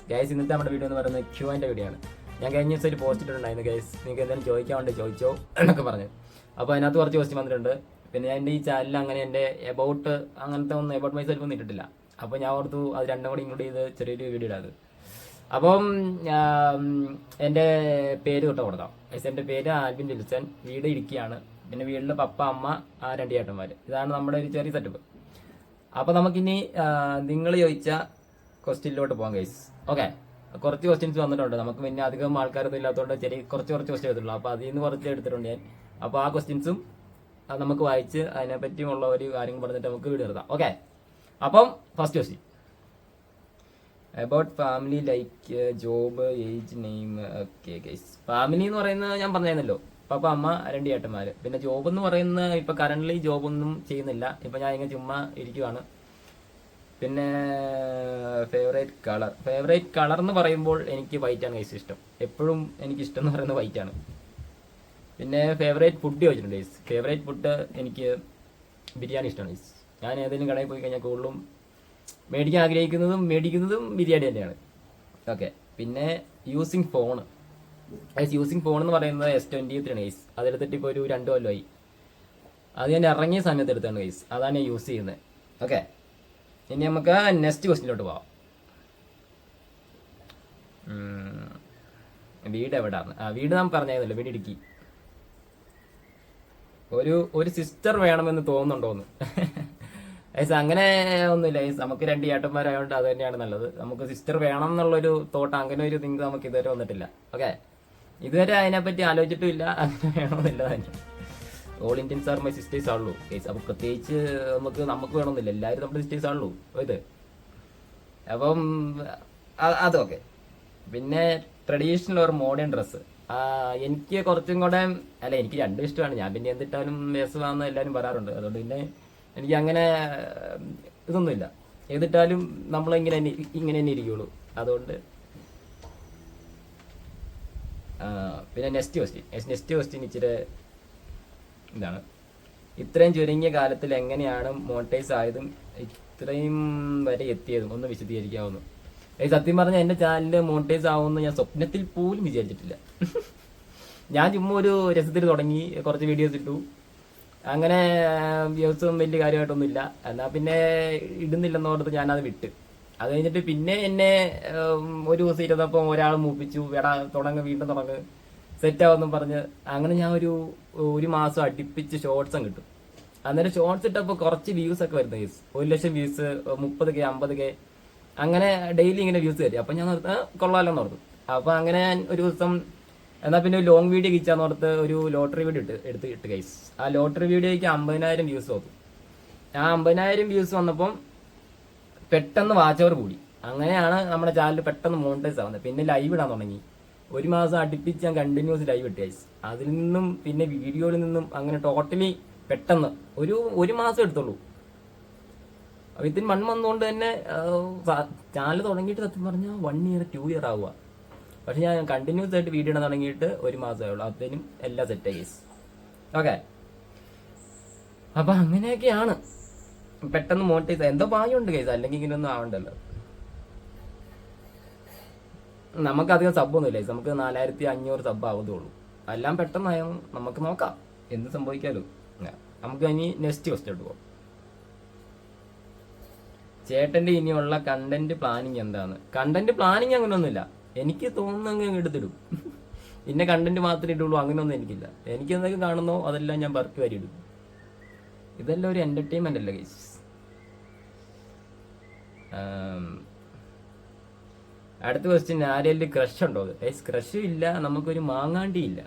Guys ഇന്നത്തെ നമ്മുടെ video എന്ന് പറയുന്നത് Q&A വീഡിയോ ആണ്. ഞാൻ കഴിഞ്ഞ ദിവസം ഒരു പോസ്റ്റ് ഇട്ടിട്ടുണ്ടായിരുന്നു ഗൈസ്, നിങ്ങൾക്ക് എന്തെങ്കിലും ചോദിക്കാണ്ട് ചോദിച്ചോ എന്നൊക്കെ പറഞ്ഞു. അപ്പോൾ അതിനകത്ത് കുറച്ച് ക്വസ്റ്റ്യൻ വന്നിട്ടുണ്ട്. പിന്നെ ഞാൻ എൻ്റെ ഈ ചാനലിൽ അങ്ങനെ എൻ്റെ എബൌട്ട് അങ്ങനത്തെ ഒന്നും എബൌട്ട് മൈസെൽഫ് ഒന്നും ഇട്ടിട്ടില്ല. അപ്പോൾ ഞാൻ ഓർത്തു അത് രണ്ടും കൂടി ഇൻക്ലൂഡ് ചെയ്ത് ചെറിയൊരു വീഡിയോ ഇടാത്. അപ്പം എൻ്റെ പേര് തൊട്ട് കൊടുക്കാം. എൻ്റെ പേര് ആൽബിൻ വിൽസൺ, വീട് ഇടുക്കിയാണ്. പിന്നെ വീട്ടിൽ പപ്പ അമ്മ രണ്ട് ചേട്ടന്മാർ. ഇതാണ് നമ്മുടെ ഒരു ചെറിയ സെറ്റപ്പ്. അപ്പോൾ നമുക്കിനി നിങ്ങൾ ചോദിച്ച ക്വസ്റ്റ്യനിലോട്ട് പോകാം ഗൈസ്. ഓക്കെ, കുറച്ച് ക്വസ്റ്റ്യൻസ് വന്നിട്ടുണ്ട്. നമുക്ക് പിന്നെ അധികം ആൾക്കാരൊന്നും ഇല്ലാത്തതുകൊണ്ട് കുറച്ച് ക്വസ്റ്റ്യൻ എടുത്തുള്ളൂ. അപ്പോൾ അതിൽ നിന്ന് കുറച്ച് എടുത്തിട്ടുണ്ട് ഞാൻ. അപ്പോൾ ആ ക്വസ്റ്റ്യൻസും നമുക്ക് വായിച്ച് അതിനെപ്പറ്റിയുള്ള ഒരു കാര്യങ്ങൾ പറഞ്ഞിട്ട് നമുക്ക് വീഡിയോ എടുക്കാം. ഓക്കെ, അപ്പം first question about family like job age name. Okay guys, family എന്ന് പറയുന്നത് ഞാൻ പറഞ്ഞിരുന്നല്ലോ, പപ്പ അമ്മ രണ്ട് ചേട്ടന്മാർ. പിന്നെ ജോബ് എന്ന് പറയുന്നത് ഇപ്പം കറൻ്റ്ലി ജോബൊന്നും ചെയ്യുന്നില്ല. ഇപ്പം ഞാൻ ഇങ്ങനെ ചുമ്മാ ഇരിക്കുവാണ്. പിന്നെ ഫേവറേറ്റ് കളർ എന്ന് പറയുമ്പോൾ എനിക്ക് വൈറ്റാണ് ഗൈസ് ഇഷ്ടം. എപ്പോഴും എനിക്ക് ഇഷ്ടം എന്ന് പറയുന്നത് വൈറ്റാണ്. പിന്നെ ഫേവറേറ്റ് ഫുഡ് ചോദിച്ചിട്ടുണ്ട് ഗൈസ്. ഫേവറേറ്റ് ഫുഡ് എനിക്ക് ബിരിയാണി ഇഷ്ടമാണ് ഗൈസ്. ഞാൻ ഏതെങ്കിലും കടയിൽ പോയി കഴിഞ്ഞാൽ കൂടുതലും മേടിക്കാൻ മേടിക്കുന്നതും ബിരിയാണി തന്നെയാണ്. ഓക്കെ, പിന്നെ യൂസിങ് ഫോൺ എന്ന് പറയുന്നത് S23 ആണ് ഗൈസ്. അതെടുത്തിട്ട് ഇപ്പോൾ ഒരു 2 കൊല്ലമായി. അത് ഞാൻ ഇറങ്ങിയ സമയത്ത് എടുത്താണ് ഗൈസ്. അതാണ് ഞാൻ യൂസ് ചെയ്യുന്നത്. ഓക്കെ, ഇനി നമുക്ക് നെക്സ്റ്റ് ക്വസ്റ്റിനിലോട്ട് പോവാം. വീട് എവിടെയാണ്? വീട് നാം പറഞ്ഞായിരുന്നല്ലോ, വീട് ഇടുക്കി. ഒരു സിസ്റ്റർ വേണമെന്ന് തോന്നുന്നുണ്ടോന്ന്? ഐസ് അങ്ങനെ ഒന്നുമില്ല ഐസ്. നമുക്ക് 2 ചേട്ടന്മാരായതുകൊണ്ട് അത് തന്നെയാണ് നല്ലത്. നമുക്ക് സിസ്റ്റർ വേണം എന്നുള്ളൊരു തോട്ട്, അങ്ങനെ ഒരു തിങ്ക് നമുക്ക് ഇതുവരെ വന്നിട്ടില്ല. ഓക്കെ, ഇതുവരെ അതിനെപ്പറ്റി ആലോചിച്ചിട്ടുമില്ല. അങ്ങനെ വേണമെന്നില്ല തന്നെ. All Indians are my sisters ആണല്ലോ ഗൈസ്. അപ്പോൾ പ്രത്യേകിച്ച് നമുക്ക് വേണമെന്നില്ല, എല്ലാവരും നമ്മുടെ സിസ്റ്റേഴ്സ് ആണല്ലോ ഇത്. അപ്പം അതൊക്കെ. പിന്നെ ട്രഡീഷണൽ ഓർ മോഡേൺ ഡ്രസ്സ്. എനിക്ക് കുറച്ചും കൂടെ എനിക്ക് രണ്ടും ഇഷ്ടമാണ്. ഞാൻ പിന്നെ എന്തിട്ടാലും രസമാണെന്ന് എല്ലാവരും പറയാറുണ്ട്. അതുകൊണ്ട് പിന്നെ എനിക്ക് അങ്ങനെ ഇതൊന്നുമില്ല. ഏതിട്ടാലും നമ്മളിങ്ങനെ തന്നെ ഇരിക്കുള്ളൂ. അതുകൊണ്ട് പിന്നെ നെക്സ്റ്റ് ക്വസ്റ്റ്യൻ ഇച്ചിരി ഇതാണ്. ഇത്രയും ചുരുങ്ങിയ കാലത്തിൽ എങ്ങനെയാണ് മോണിറ്റൈസ് ആയതും ഇത്രയും വരെ എത്തിയതും ഒന്ന് വിശദീകരിക്കാവുന്നു? സത്യം പറഞ്ഞാൽ എൻ്റെ ചാനൽ മോണിറ്റൈസ് ആവുമെന്ന് ഞാൻ സ്വപ്നത്തിൽ പോലും വിചാരിച്ചിട്ടില്ല. ഞാൻ ചുമ്മാ ഒരു രസത്തിൽ തുടങ്ങി, കുറച്ച് വീഡിയോസ് ഇട്ടു. അങ്ങനെ വ്യൂസും വലിയ കാര്യമായിട്ടൊന്നുമില്ല. എന്നാൽ പിന്നെ ഇടുന്നില്ലെന്ന് പറഞ്ഞിട്ട് ഞാനത് വിട്ട്. അത് കഴിഞ്ഞിട്ട് പിന്നെ എന്നെ ഒരു ദിവസം ഇരുന്നപ്പോൾ ഒരാൾ മൂപ്പിച്ചു, വീണ്ടും തുടങ്ങ് സെറ്റാവെന്നും പറഞ്ഞ് അങ്ങനെ ഞാൻ ഒരു മാസം അടുപ്പിച്ച് ഷോർട്സും കിട്ടും. അന്നേരം ഷോർട്സ് ഇട്ടപ്പോൾ കുറച്ച് വ്യൂസ് ഒക്കെ വരുന്നത് കേസ്. 1,00,000 വ്യൂസ്, 30K 50K അങ്ങനെ ഡെയിലി ഇങ്ങനെ വ്യൂസ് തരും. അപ്പം ഞാൻ കൊള്ളാമല്ലോ ഓർത്തു. അപ്പം അങ്ങനെ ഞാൻ ഒരു ദിവസം എന്നാൽ പിന്നെ ലോങ് വീഡിയോ കിച്ചാന്ന് ഓർത്ത് ഒരു ലോട്ടറി വീഡിയോ ഇട്ട് ഗൈസ്. ആ ലോട്ടറി വീഡിയോയ്ക്ക് 50,000 വ്യൂസ് വന്നു. ആ 50,000 വ്യൂസ് വന്നപ്പം പെട്ടെന്ന് വാച്ച് അവർ കൂടി. അങ്ങനെയാണ് നമ്മുടെ ചാനൽ പെട്ടെന്ന് മോണിറ്റൈസ് ആവുന്നത്. പിന്നെ ലൈവ് ഇടാൻ തുടങ്ങി. 1 മാസം അടുപ്പിച്ച് ഞാൻ കണ്ടിന്യൂസ് ലൈവ് ഇട്ട് ഗൈസ്. അതിൽ നിന്നും പിന്നെ വീഡിയോയിൽ നിന്നും അങ്ങനെ ടോട്ടലി പെട്ടെന്ന് ഒരു മാസം എടുത്തുള്ളൂ. വിത്തിൻ 1 മന്ത് കൊണ്ട് തന്നെ ചാനൽ തുടങ്ങിയിട്ട് സത്യം പറഞ്ഞാൽ 1 ഇയർ 2 ഇയർ ആവുക. പക്ഷെ ഞാൻ കണ്ടിന്യൂസ് ആയിട്ട് വീഡിയോ ഇടാൻ തുടങ്ങിയിട്ട് 1 മാസമേ ഉള്ളൂ. അപ്പോഴത്തേനും എല്ലാം സെറ്റ് ഗൈസ്. ഓക്കെ, അപ്പം അങ്ങനെയൊക്കെയാണ് പെട്ടെന്ന് മോണിറ്റൈസ്. എന്തോ ഭാഗ്യമുണ്ട് ഗൈസ്, അല്ലെങ്കിൽ ഇങ്ങനെയൊന്നും ആവണ്ടല്ലോ. നമുക്കധികം സബ്ബൊന്നുമില്ല ഗൈസ്. നമുക്ക് 4,500 സബ് ആവുന്നതുള്ളൂ. എല്ലാം പെട്ടെന്നായോ നമുക്ക് നോക്കാം, എന്ത് സംഭവിക്കാലോ. നമുക്ക് ഇനി നെക്സ്റ്റ് ക്വസ്റ്റ്യൻ പോകാം. ചേട്ടൻ്റെ ഇനിയുള്ള കണ്ടന്റ് പ്ലാനിങ് എന്താണ്? കണ്ടന്റ് പ്ലാനിങ് അങ്ങനെയൊന്നുമില്ല. എനിക്ക് തോന്നുന്ന എടുത്തിടും. പിന്നെ കണ്ടന്റ് മാത്രമേ ഇടുള്ളൂ, അങ്ങനെയൊന്നും എനിക്കില്ല. എനിക്ക് എന്തൊക്കെ കാണുന്നോ അതെല്ലാം ഞാൻ വർക്ക് വരെ ഇടും. ഇതെല്ലാം ഒരു എന്റർടൈൻമെന്റ് അല്ലേ ഗൈസ്. അടുത്ത ക്വസ്റ്റ്യൻ, ആരെങ്കിലും ക്രഷ് ഉണ്ടോ? ഗൈസ് ക്രഷും ഇല്ല, നമുക്കൊരു മാങ്ങാണ്ടി ഇല്ല.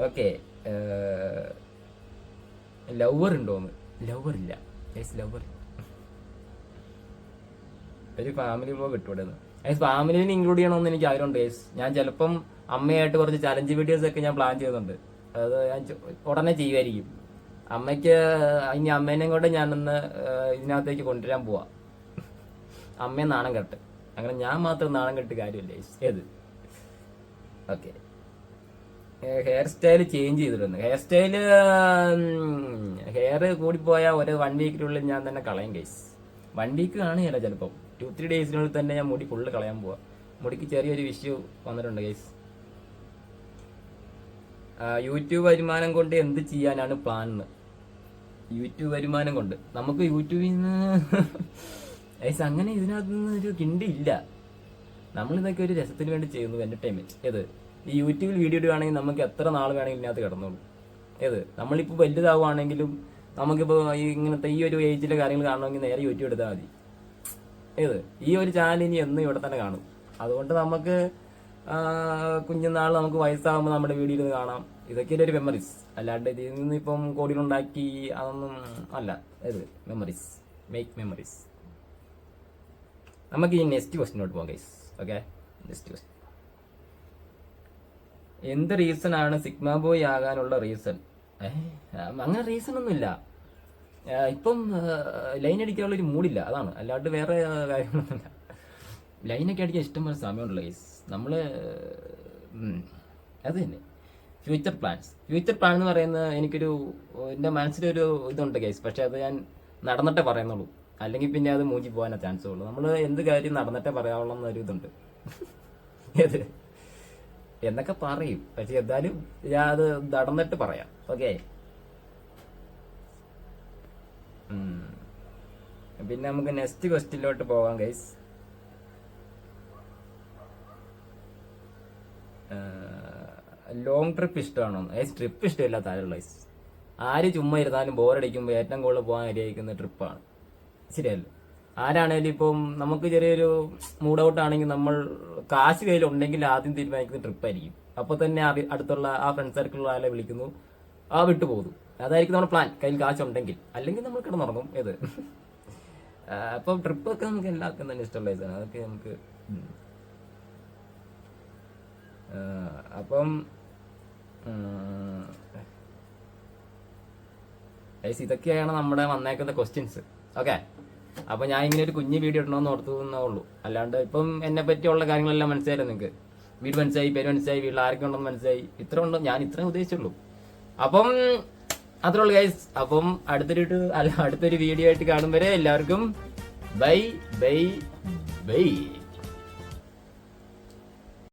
ഓക്കെ, ലവർ ഉണ്ടോന്ന്? ലവർ ഇല്ല ഗൈസ്, ലവർ. ഒരു ഫാമിലി ബ്ലോഗ് ഇട്ടുവിടുന്നു ഗൈസ്. ഫാമിലിനെ ഇൻക്ലൂഡ് ചെയ്യണമെന്ന് എനിക്ക് ആഗ്രഹമുണ്ട് ഗൈസ്. ഞാൻ ചിലപ്പം അമ്മയായിട്ട് കുറച്ച് ചലഞ്ച് വീഡിയോസ് ഒക്കെ ഞാൻ പ്ലാൻ ചെയ്യുന്നുണ്ട്. അത് ഞാൻ ഉടനെ ചെയ്യുമായിരിക്കും. അമ്മയ്ക്ക് ഇനി അമ്മേനെയും കൊണ്ട് ഞാനൊന്ന് ഇതിനകത്തേക്ക് കൊണ്ടുവരാൻ പോവാ. അമ്മയെ നാണം കെട്ട്, അങ്ങനെ ഞാൻ മാത്രം നാണം കെട്ട് കാര്യമില്ല ഗൈസ്. ഏത്? ഓക്കെ, ഹെയർ സ്റ്റൈൽ ചേഞ്ച് ചെയ്തിട്ടുണ്ട്. ഹെയർ കൂടിപ്പോയാൽ 1 വീക്കിനുള്ളിൽ ഞാൻ തന്നെ കളയും ഗൈസ്. 1 വീക്ക് കാണുകയല്ല ചിലപ്പം. 2-3 ഡേയ്സിനുള്ളിൽ തന്നെ ഞാൻ മുടി ഫുള്ള് കളയാൻ പോവാ. മുടിക്ക് ചെറിയൊരു ഇഷ്യൂ വന്നിട്ടുണ്ട് ഗൈസ്. യൂട്യൂബ് വരുമാനം കൊണ്ട് എന്ത് ചെയ്യാനാണ് പ്ലാൻ എന്ന്. യൂട്യൂബ് വരുമാനം കൊണ്ട് നമുക്ക് യൂട്യൂബിൽ നിന്ന് ഗൈസ് അങ്ങനെ ഇതിനകത്ത് നിന്ന് ഒരു കിണ്ടി ഇല്ല. നമ്മളിതൊക്കെ ഒരു രസത്തിന് വേണ്ടി ചെയ്യുന്നു, എന്റർടൈൻമെന്റ്. ഏത് ഈ യൂട്യൂബിൽ വീഡിയോ ഇടുകയാണെങ്കിൽ നമുക്ക് എത്ര നാൾ വേണമെങ്കിലും ഇതിനകത്ത് കിടന്നോളൂ. ഏത് നമ്മളിപ്പോൾ വലുതാവുകയാണെങ്കിലും നമുക്കിപ്പോൾ ഇങ്ങനത്തെ ഈ ഒരു ഏജിലെ കാര്യങ്ങൾ കാണണമെങ്കിൽ നേരെ യൂട്യൂബ് എടുത്താൽ മതി. ഏത് ഈ ഒരു ചാനൽ ഇനി എന്നും ഇവിടെ തന്നെ കാണും. അതുകൊണ്ട് നമുക്ക് കുഞ്ഞുനാൾ നമുക്ക് വയസ്സാകുമ്പോൾ നമ്മുടെ വീഡിയോ ഇരുന്ന് കാണാം. ഇതൊക്കെയല്ലേ ഒരു മെമ്മറീസ്. അല്ലാണ്ട് ഇതിൽ നിന്ന് ഇപ്പം കോടികളുണ്ടാക്കി അതൊന്നും അല്ല. ഏത് മെമ്മറീസ്, മേക്ക് മെമ്മറീസ്. നമുക്ക് ഈ നെക്സ്റ്റ് ക്വസ്റ്റിനോട്ട് പോകാം ഗൈസ്. Okay, next question. എന്ത് റീസൺ ആണ് സിഗ്മ ബോയ് ആകാനുള്ള റീസൺ? അങ്ങനെ റീസൺ ഒന്നുമില്ല. ഇപ്പം ലൈൻ അടിക്കാനുള്ള ഒരു മൂഡില്ല, അതാണ്. അല്ലാണ്ട് വേറെ കാര്യങ്ങളൊന്നുമില്ല. ലൈനൊക്കെ അടിക്കാൻ ഇഷ്ടംപോലെ സമയമുണ്ടല്ലോ ഗൈസ്. നമ്മള് അത് തന്നെ ഫ്യൂച്ചർ പ്ലാൻസ്. ഫ്യൂച്ചർ പ്ലാൻ എന്ന് പറയുന്നത് എൻ്റെ മനസ്സിലൊരു ഇതുണ്ട് ഗൈസ്. പക്ഷെ അത് ഞാൻ നടന്നിട്ടേ പറയുന്നുള്ളൂ. അല്ലെങ്കിൽ പിന്നെ അത് മൂഞ്ചി പോകാനേ ചാൻസ് ഉള്ളൂ. നമ്മൾ എന്ത് കാര്യം നടന്നിട്ടേ പറയാവുള്ള എന്നൊരു ഇതുണ്ട്. ഏത് എന്നൊക്കെ പറയും, പക്ഷെ എന്തായാലും ഞാൻ അത് നടന്നിട്ട് പറയാം. ഓക്കെ, പിന്നെ നമുക്ക് നെക്സ്റ്റ് ക്വസ്റ്റ്യനിലോട്ട് പോകാം ഗൈസ്. ലോങ് ട്രിപ്പ് ഇഷ്ടമാണോ? ട്രിപ്പ് ഇഷ്ടമില്ല താഴെയുള്ള ഗൈസ്. ആര് ചുമ്മാ ഇരുന്നാലും ബോറടിക്കുമ്പോൾ ഏറ്റവും കൂടുതൽ പോകാൻ ആഗ്രഹിക്കുന്ന ട്രിപ്പാണ്. ശരിയല്ലേ? ആരാണേലും ഇപ്പം നമുക്ക് ചെറിയൊരു മൂഡ് ഔട്ട് ആണെങ്കിൽ നമ്മൾ കാശ് കയ്യിലുണ്ടെങ്കിൽ ആദ്യം തീരുമാനിക്കുന്ന ട്രിപ്പായിരിക്കും. അപ്പോൾ തന്നെ അടുത്തുള്ള ആ ഫ്രണ്ട് സർക്കിളിലുള്ള ആളെ വിളിക്കുന്നു, വിട്ടുപോകുന്നു. അതായിരിക്കും നമ്മുടെ പ്ലാൻ, കയ്യിൽ കാശുണ്ടെങ്കിൽ. അല്ലെങ്കിൽ നമ്മൾ കിടന്നുറങ്ങും. ഏത് അപ്പം ട്രിപ്പൊക്കെ നമുക്ക് എല്ലാവർക്കും തന്നെ ഇഷ്ടമുള്ള ഇതാണ്. അതൊക്കെ നമുക്ക് അപ്പം ഇതൊക്കെയാണ് നമ്മുടെ വന്നേക്കുന്ന ക്വസ്റ്റ്യൻസ്. ഓക്കെ, അപ്പൊ ഞാൻ ഇങ്ങനെ ഒരു കുഞ്ഞു വീഡിയോ ഇടണമെന്ന് ഓർത്തുന്നേ ഉള്ളൂ. അല്ലാണ്ട് ഇപ്പം എന്നെ പറ്റിയുള്ള കാര്യങ്ങളെല്ലാം മനസ്സിലായില്ല നിങ്ങൾക്ക്. വീട് മനസ്സിലായി, പേര് മനസ്സിലായി, വീട്ടിൽ ആരൊക്കെ ഉണ്ടെന്ന് മനസ്സിലായി. ഇത്ര ഉണ്ടോ? ഞാൻ ഇത്രയും ഉദ്ദേശിച്ചുള്ളൂ. അപ്പം അത്രേ ഉള്ളൂ ഗൈസ്. അപ്പം അടുത്തൊരു വീഡിയോ ആയിട്ട് കാണും വരെ എല്ലാവർക്കും ബൈ ബൈ ബൈ.